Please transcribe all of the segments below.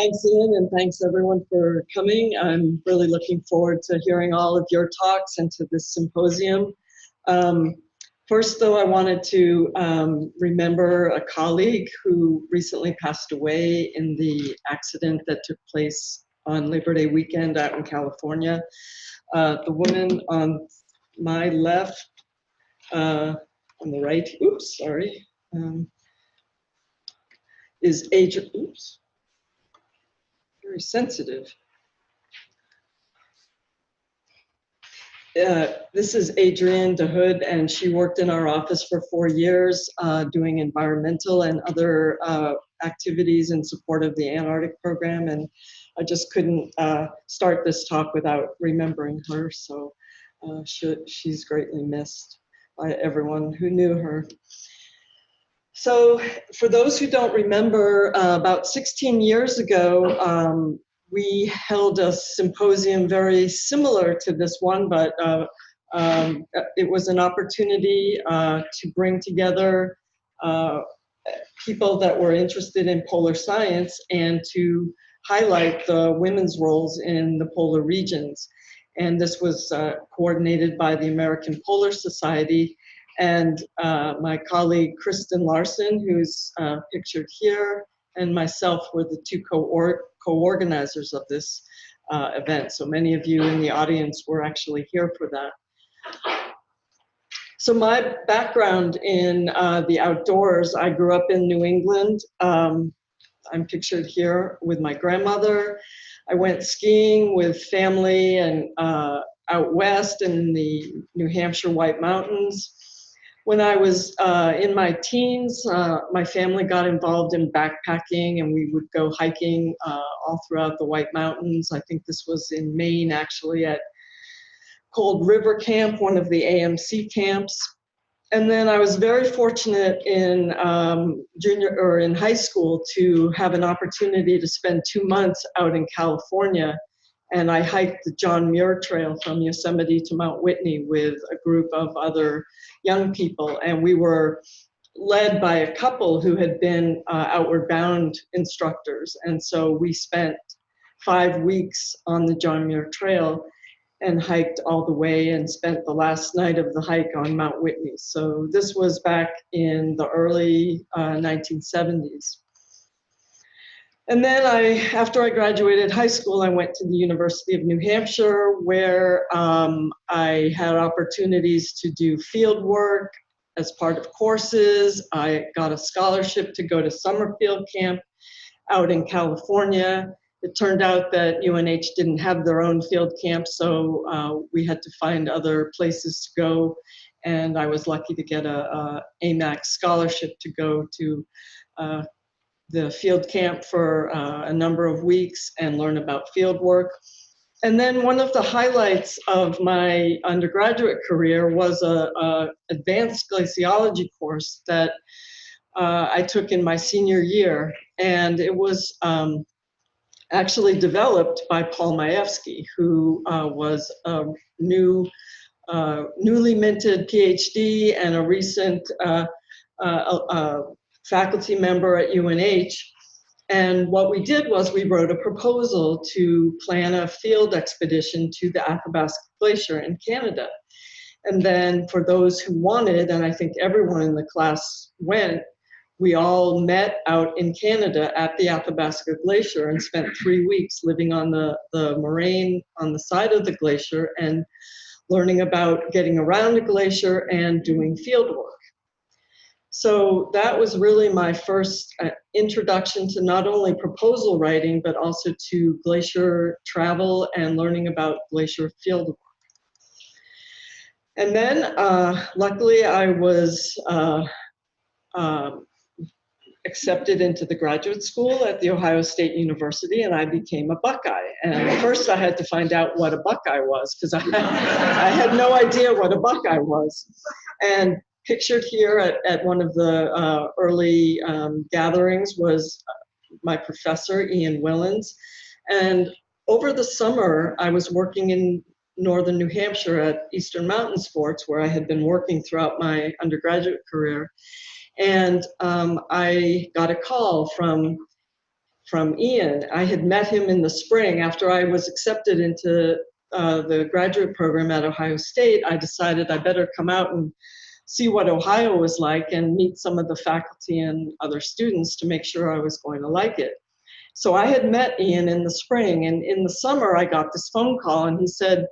thanks, Ian, and thanks everyone for coming. I'm really looking forward to hearing all of your talks and to this symposium. First, though, I wanted to remember a colleague who recently passed away in the accident that took place on Labor Day weekend out in California. The woman on my left, on the right, oops, sorry, is Adrienne, oops, very sensitive. This is Adrienne DeHood, and she worked in our office for 4 years doing environmental and other activities in support of the Antarctic Program, and I just couldn't start this talk without remembering her, so she's greatly missed by everyone who knew her. So for those who don't remember, about 16 years ago, we held a symposium very similar to this one, but it was an opportunity to bring together people that were interested in polar science and to highlight the women's roles in the polar regions. And this was coordinated by the American Polar Society. And my colleague, Kristen Larson, who's pictured here, and myself were the two co-organizers of this event. So many of you in the audience were actually here for that. So my background in the outdoors, I grew up in New England. I'm pictured here with my grandmother. I went skiing with family and out west in the New Hampshire White Mountains. When I was in my teens, my family got involved in backpacking, and we would go hiking all throughout the White Mountains. I think this was in Maine, actually, at Cold River Camp, one of the AMC camps. And then I was very fortunate in in high school to have an opportunity to spend 2 months out in California. And I hiked the John Muir Trail from Yosemite to Mount Whitney with a group of other young people. And we were led by a couple who had been outward bound instructors. And so we spent 5 weeks on the John Muir Trail and hiked all the way and spent the last night of the hike on Mount Whitney. So this was back in the early 1970s. And then after I graduated high school, I went to the University of New Hampshire, where I had opportunities to do field work as part of courses. I got a scholarship to go to summer field camp out in California. It turned out that UNH didn't have their own field camp, so we had to find other places to go. And I was lucky to get a AMAC scholarship to go to the field camp for a number of weeks and learn about field work. And then one of the highlights of my undergraduate career was a advanced glaciology course that I took in my senior year. And it was actually developed by Paul Majewski, who was a newly minted PhD and a recent faculty member at UNH. And what we did was we wrote a proposal to plan a field expedition to the Athabasca Glacier in Canada. And then for those who wanted, and I think everyone in the class went, we all met out in Canada at the Athabasca Glacier and spent 3 weeks living on the moraine on the side of the glacier and learning about getting around the glacier and doing field work. So that was really my first introduction to not only proposal writing, but also to glacier travel and learning about glacier field work. And then luckily I was accepted into the graduate school at The Ohio State University, and I became a Buckeye. And first I had to find out what a Buckeye was, because I had no idea what a Buckeye was. And pictured here at one of the early gatherings was my professor, Ian Whillans. And over the summer, I was working in northern New Hampshire at Eastern Mountain Sports, where I had been working throughout my undergraduate career. And I got a call from from Ian. I had met him in the spring after I was accepted into the graduate program at Ohio State. I decided I better come out and see what Ohio was like and meet some of the faculty and other students to make sure I was going to like it. So I had met Ian in the spring, and in the summer I got this phone call and he said,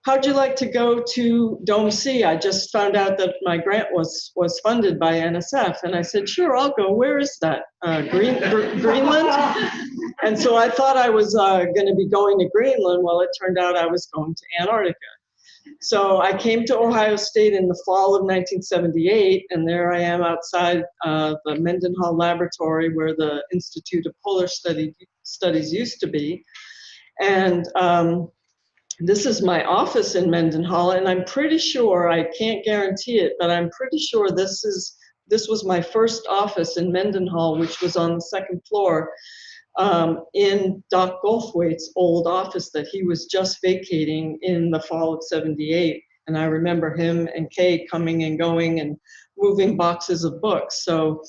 "How'd you like to go to Dome C? I just found out that my grant was funded by NSF." And I said, "Sure, I'll go. Where is that? Greenland?" And so I thought I was going to be going to Greenland. Well, it turned out I was going to Antarctica. So I came to Ohio State in the fall of 1978, and there I am outside the Mendenhall Laboratory where the Institute of Polar Studies used to be. And this is my office in Mendenhall, and I'm pretty sure, I can't guarantee it, but I'm pretty sure this was my first office in Mendenhall, which was on the second floor, in Doc Goldthwaite's old office that he was just vacating in the fall of '78. And I remember him and Kay coming and going and moving boxes of books. So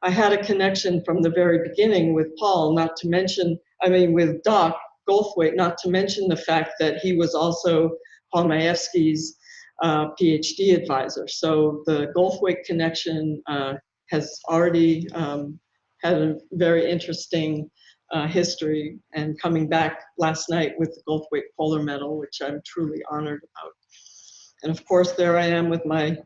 I had a connection from the very beginning with Paul, with Doc Goldthwaite, not to mention the fact that he was also Paul Majewski's PhD advisor. So the Goldthwaite connection has already had a very interesting history, and coming back last night with the Goldthwaite Polar Medal, which I'm truly honored about. And of course, there I am with my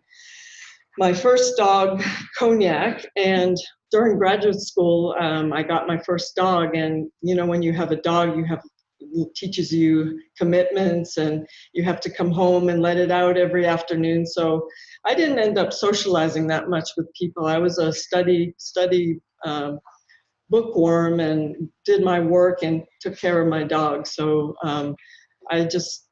first dog, Cognac. And during graduate school, I got my first dog. And you know, when you have a dog, it teaches you commitments, and you have to come home and let it out every afternoon. So I didn't end up socializing that much with people. I was a study bookworm and did my work and took care of my dog. So I just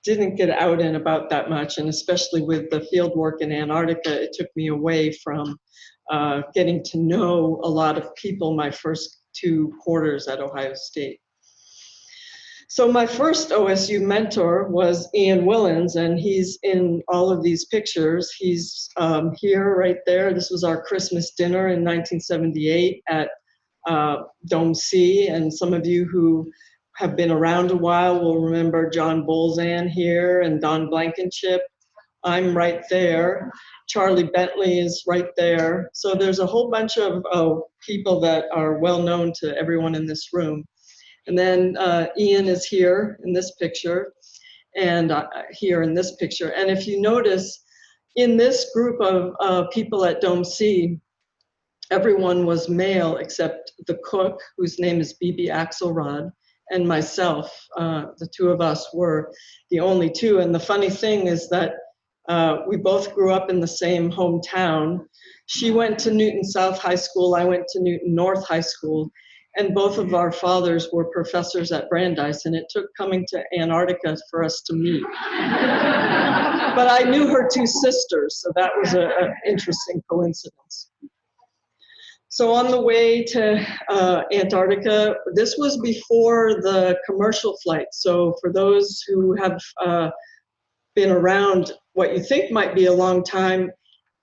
didn't get out and about that much. And especially with the field work in Antarctica, it took me away from getting to know a lot of people my first 2 quarters at Ohio State. So my first OSU mentor was Ian Whillans, and he's in all of these pictures. He's here right there. This was our Christmas dinner in 1978 at Dome C, and some of you who have been around a while will remember John Bolzan here and Don Blankenship. I'm right there. Charlie Bentley is right there. So there's a whole bunch of people that are well known to everyone in this room. And then Ian is here in this picture, and here in this picture. And if you notice, in this group of people at Dome C, everyone was male except the cook, whose name is Bibi Axelrod, and myself. The 2 of us were the only 2. And the funny thing is that we both grew up in the same hometown. She went to Newton South High School, I went to Newton North High School, and both of our fathers were professors at Brandeis, and it took coming to Antarctica for us to meet. But I knew her 2 sisters, so that was an interesting coincidence. So on the way to Antarctica, this was before the commercial flight. So for those who have been around what you think might be a long time,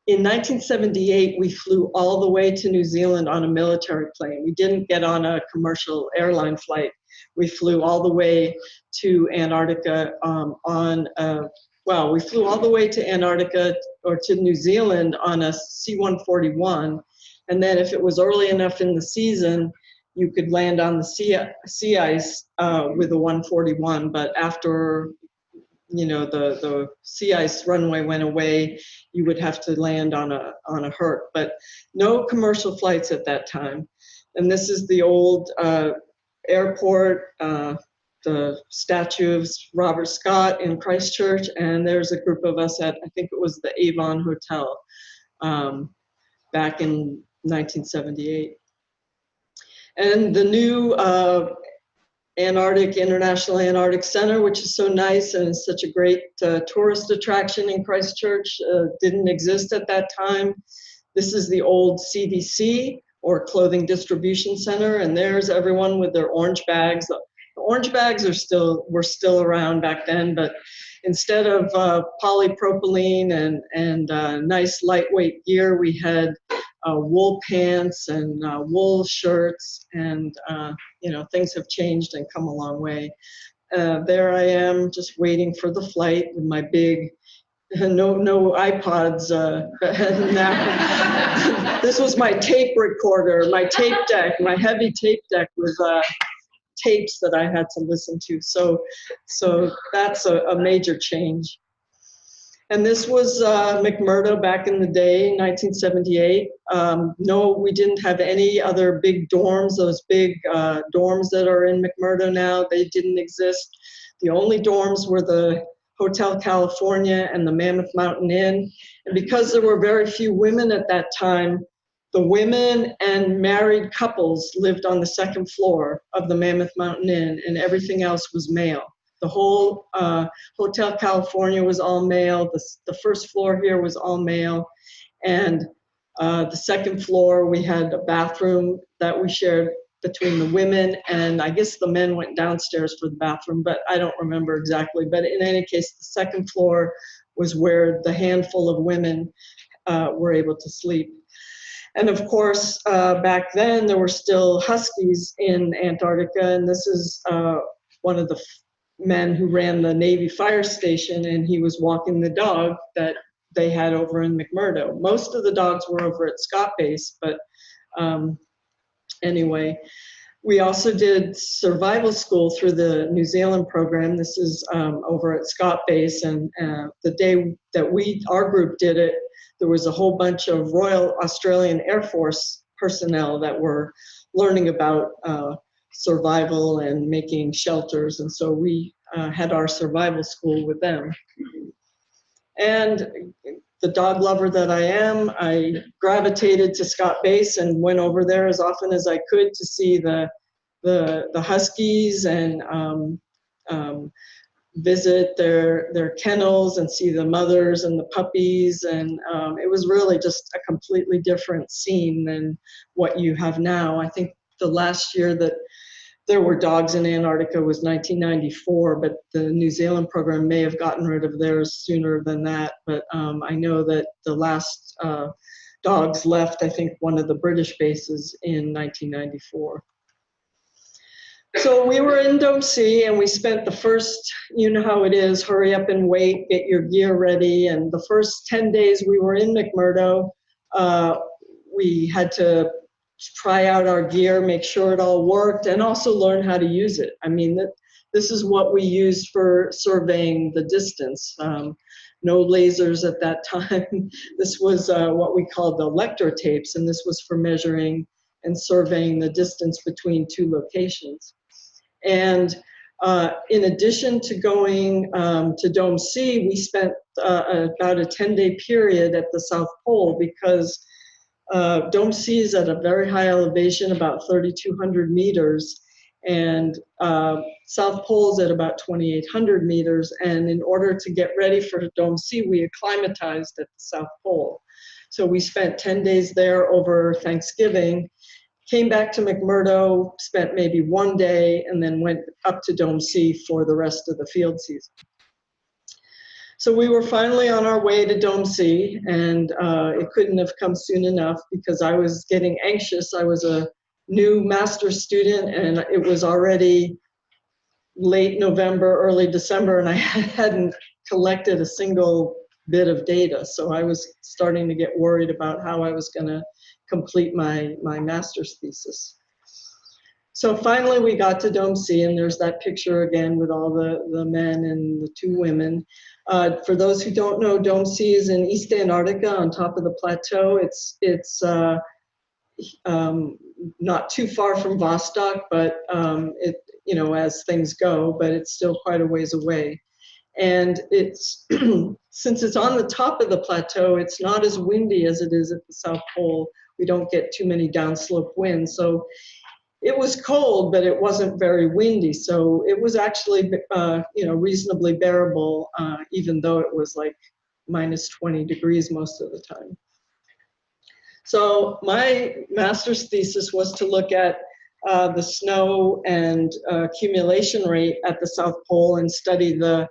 in 1978, we flew all the way to New Zealand on a military plane. We didn't get on a commercial airline flight. We flew all the way to Antarctica we flew all the way to Antarctica or to New Zealand on a C-141. And then if it was early enough in the season, you could land on the sea ice with a 141. But after the sea ice runway went away, you would have to land on a Herc. But no commercial flights at that time. And this is the old airport, the statue of Robert Scott in Christchurch, and there's a group of us at, I think it was the Avon Hotel back in 1978. And the new International Antarctic Center, which is so nice and is such a great tourist attraction in Christchurch, didn't exist at that time. This is the old CDC, or Clothing Distribution Center, and there's everyone with their orange bags. The orange bags were still around back then, but instead of polypropylene and nice lightweight gear, we had wool pants and wool shirts, and things have changed and come a long way. There I am, just waiting for the flight with my big, no iPods. Now, this was my tape recorder, my tape deck, my heavy tape deck with tapes that I had to listen to. So that's a major change. And this was McMurdo back in the day, 1978. No, we didn't have any other big dorms. Those big dorms that are in McMurdo now, they didn't exist. The only dorms were the Hotel California and the Mammoth Mountain Inn. And because there were very few women at that time, the women and married couples lived on the second floor of the Mammoth Mountain Inn, and everything else was male. The whole Hotel California was all male. The first floor here was all male. And the second floor, we had a bathroom that we shared between the women, and I guess the men went downstairs for the bathroom, but I don't remember exactly. But in any case, the second floor was where the handful of women were able to sleep. And of course, back then, there were still Huskies in Antarctica, and this is one of the men who ran the Navy fire station, and he was walking the dog that they had over in McMurdo. Most of the dogs were over at Scott Base, but anyway. We also did survival school through the New Zealand program. This is over at Scott Base, and the day that our group did it, there was a whole bunch of Royal Australian Air Force personnel that were learning about survival and making shelters, and so we had our survival school with them. And the dog lover that I am, I gravitated to Scott Base and went over there as often as I could to see the Huskies and visit their kennels and see the mothers and the puppies, and it was really just a completely different scene than what you have now. I think the last year that there were dogs in Antarctica was 1994, but the New Zealand program may have gotten rid of theirs sooner than that. But I know that the last dogs left, I think, one of the British bases in 1994. So we were in Dome C, and we spent the first, you know how it is, hurry up and wait, get your gear ready. And the first 10 days we were in McMurdo, we had to try out our gear, make sure it all worked, and also learn how to use it. I mean, this is what we used for surveying the distance. No lasers at that time. This was what we called the lector tapes, and this was for measuring and surveying the distance between two locations. And in addition to going to Dome C, we spent about a 10-day period at the South Pole, because Dome C is at a very high elevation, about 3,200 meters, and South Pole is at about 2,800 meters. And in order to get ready for Dome C, we acclimatized at the South Pole. So we spent 10 days there over Thanksgiving, came back to McMurdo, spent maybe one day, and then went up to Dome C for the rest of the field season. So we were finally on our way to Dome C, and it couldn't have come soon enough because I was getting anxious. I was a new master's student, and it was already late November, early December, and I hadn't collected a single bit of data. So I was starting to get worried about how I was going to complete my master's thesis. So finally we got to Dome C, and there's that picture again with all the men and the two women. For those who don't know, Dome C is in East Antarctica on top of the plateau. It's not too far from Vostok, but as things go, but it's still quite a ways away. And it's since it's on the top of the plateau, it's not as windy as it is at the South Pole. We don't get too many downslope winds. So it was cold, but it wasn't very windy. So it was actually, reasonably bearable, even though it was like minus 20 degrees most of the time. So my master's thesis was to look at the snow and accumulation rate at the South Pole and study the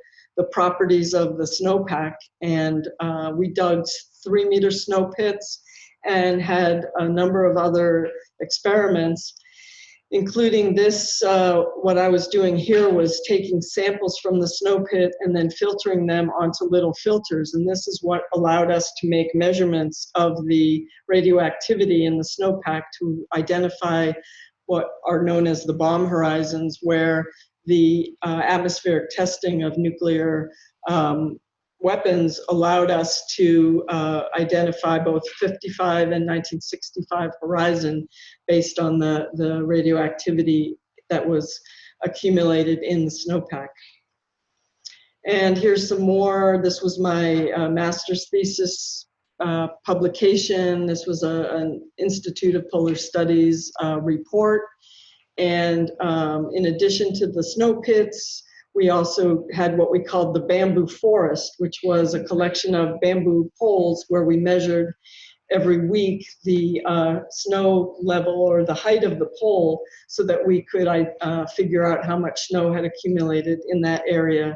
properties of the snowpack. And we dug 3-meter snow pits and had a number of other experiments, including this. What I was doing here was taking samples from the snow pit and then filtering them onto little filters. And this is what allowed us to make measurements of the radioactivity in the snowpack to identify what are known as the bomb horizons, where the atmospheric testing of nuclear weapons allowed us to identify both 55 and 1965 horizon based on the radioactivity that was accumulated in the snowpack. And here's some more. This was my master's thesis publication. This was an Institute of Polar Studies report. And in addition to the snow pits, we also had what we called the bamboo forest, which was a collection of bamboo poles where we measured every week the snow level or the height of the pole so that we could figure out how much snow had accumulated in that area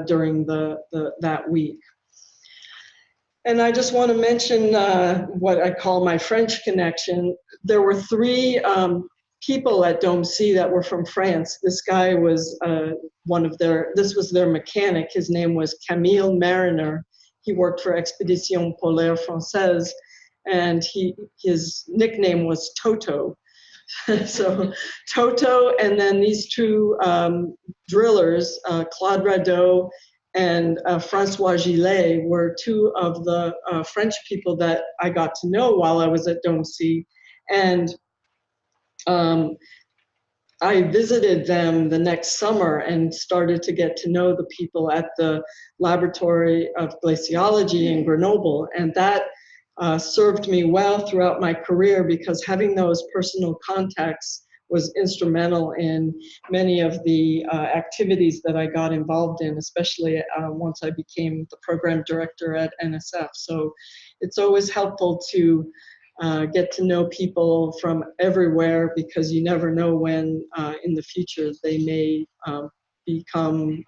during that week. And I just want to mention what I call my French connection. There were three people at Dome C that were from France. This guy was this was their mechanic. His name was Camille Mariner. He worked for Expédition Polaire Française, and his nickname was Toto. So Toto, and then these two drillers, Claude Radeau and Francois Gillet, were two of the French people that I got to know while I was at Dome C. And I visited them the next summer and started to get to know the people at the Laboratory of Glaciology in Grenoble. And that served me well throughout my career, because having those personal contacts was instrumental in many of the activities that I got involved in, especially once I became the program director at NSF. So it's always helpful to get to know people from everywhere, because you never know when in the future they may become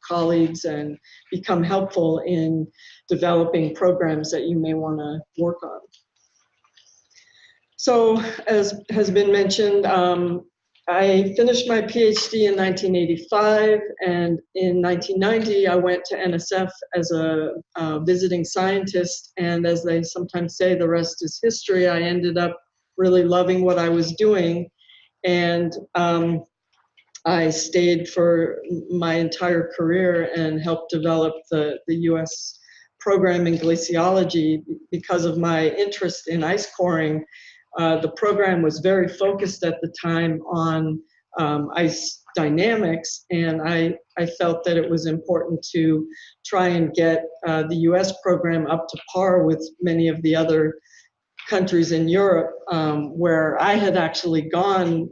colleagues and become helpful in developing programs that you may want to work on. So, as has been mentioned, I finished my PhD in 1985, and in 1990 I went to NSF as a visiting scientist, and as they sometimes say, the rest is history. I ended up really loving what I was doing, and I stayed for my entire career and helped develop the US program in glaciology because of my interest in ice coring. The program was very focused at the time on ice dynamics, and I felt that it was important to try and get the US program up to par with many of the other countries in Europe, where I had actually gone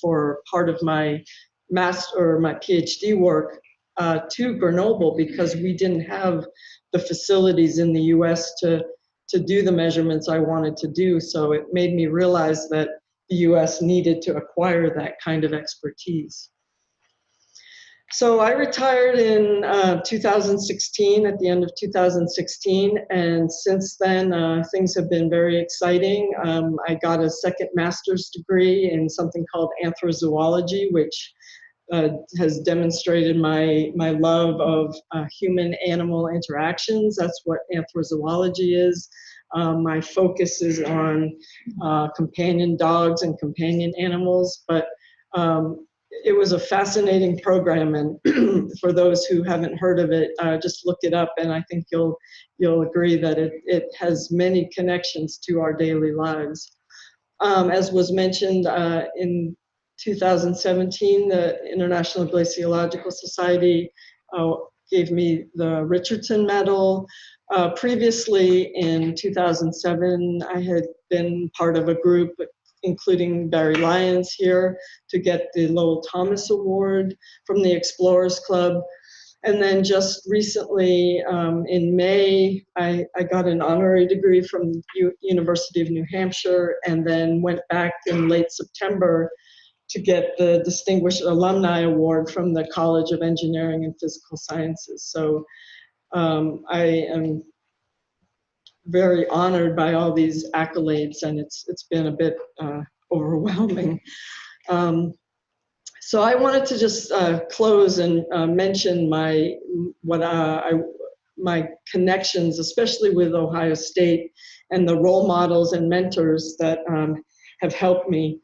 for part of my my PhD work to Grenoble, because we didn't have the facilities in the US to do the measurements I wanted to do. So it made me realize that the US needed to acquire that kind of expertise. So I retired in 2016, at the end of 2016, and since then things have been very exciting. I got a second master's degree in something called anthrozoology, which has demonstrated my love of human-animal interactions. That's what anthrozoology is. My focus is on companion dogs and companion animals, but it was a fascinating program, and for those who haven't heard of it, just look it up, and I think you'll agree that it has many connections to our daily lives. As was mentioned, in 2017, the International Glaciological Society gave me the Richardson Medal. Previously, in 2007, I had been part of a group, including Barry Lyons here, to get the Lowell Thomas Award from the Explorers Club. And then just recently, in May, I got an honorary degree from University of New Hampshire, and then went back in late September to get the Distinguished Alumni Award from the College of Engineering and Physical Sciences. So I am very honored by all these accolades, and it's been a bit overwhelming. So I wanted to just close and mention my connections, especially with Ohio State, and the role models and mentors that have helped me.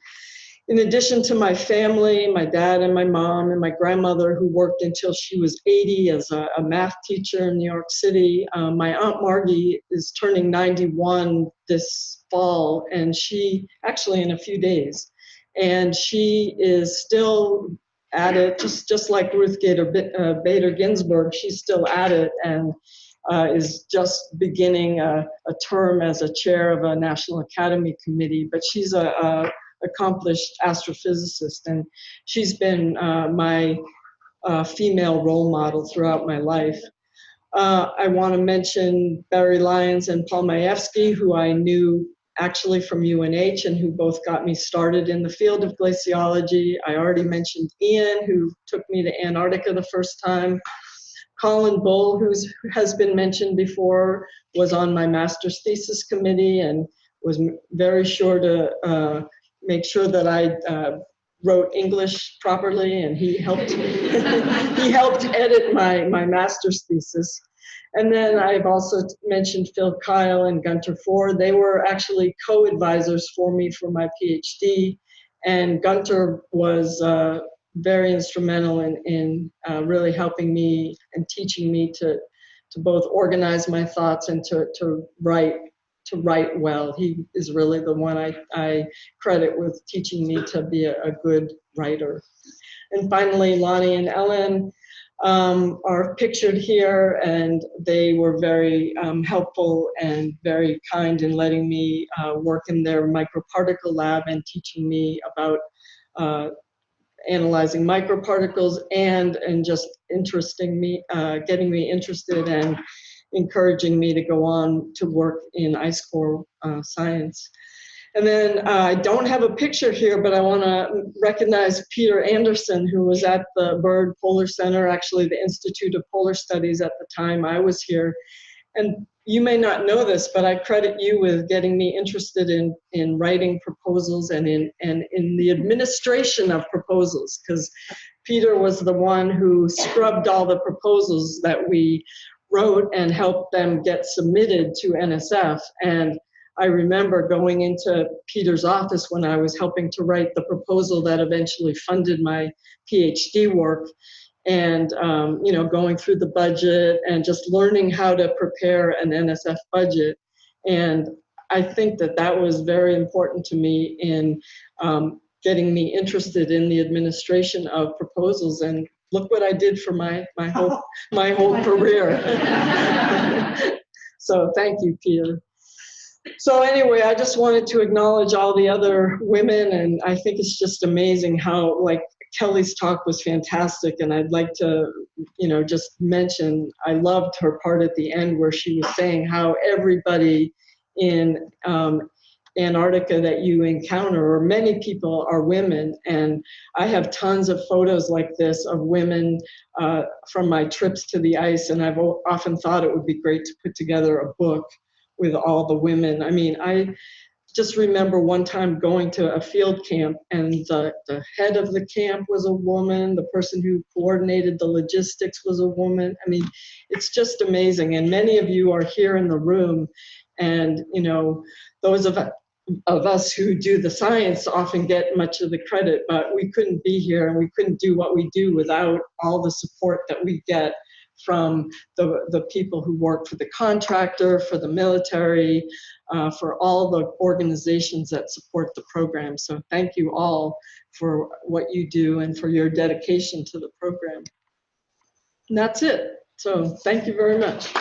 In addition to my family, my dad and my mom and my grandmother, who worked until she was 80 as a math teacher in New York City, my Aunt Margie is turning 91 this fall, and she, actually in a few days, and she is still at it, just like Ruth Bader Ginsburg, she's still at it, and is just beginning a term as a chair of a National Academy Committee, but she's a accomplished astrophysicist, and she's been my female role model throughout my life. I want to mention Barry Lyons and Paul Majewski, who I knew actually from UNH and who both got me started in the field of glaciology. I already mentioned Ian, who took me to Antarctica the first time. Colin Bull, who has been mentioned before, was on my master's thesis committee and was very sure to make sure that I wrote English properly, and he helped he helped edit my master's thesis. And then I've also mentioned Phil Kyle and Gunter Ford. They were actually co-advisors for me for my PhD, and Gunter was very instrumental in really helping me and teaching me to both organize my thoughts and to write well. He is really the one I credit with teaching me to be a good writer. And finally, Lonnie and Ellen are pictured here, and they were very helpful and very kind in letting me work in their microparticle lab and teaching me about analyzing microparticles and just getting me interested and encouraging me to go on to work in ice core science. And then I don't have a picture here, but I want to recognize Peter Anderson, who was at the Byrd Polar Center, actually the Institute of Polar Studies at the time I was here. And you may not know this, but I credit you with getting me interested in writing proposals and in the administration of proposals, because Peter was the one who scrubbed all the proposals that we wrote and helped them get submitted to NSF. And I remember going into Peter's office when I was helping to write the proposal that eventually funded my PhD work, and going through the budget and just learning how to prepare an NSF budget. And I think that was very important to me in getting me interested in the administration of proposals. And look what I did for my whole career. So thank you, Peter. So anyway, I just wanted to acknowledge all the other women, and I think it's just amazing how, like, Kelly's talk was fantastic, and I'd like to, just mention, I loved her part at the end where she was saying how everybody in Antarctica that you encounter, or many people, are women. And I have tons of photos like this of women from my trips to the ice, and I've often thought it would be great to put together a book with all the women. I mean, I just remember one time going to a field camp, and the head of the camp was a woman, the person who coordinated the logistics was a woman. I mean, it's just amazing. And many of you are here in the room, and those of us who do the science often get much of the credit, but we couldn't be here and we couldn't do what we do without all the support that we get from the people who work for the contractor, for the military, for all the organizations that support the program. So thank you all for what you do and for your dedication to the program. And that's it. So thank you very much.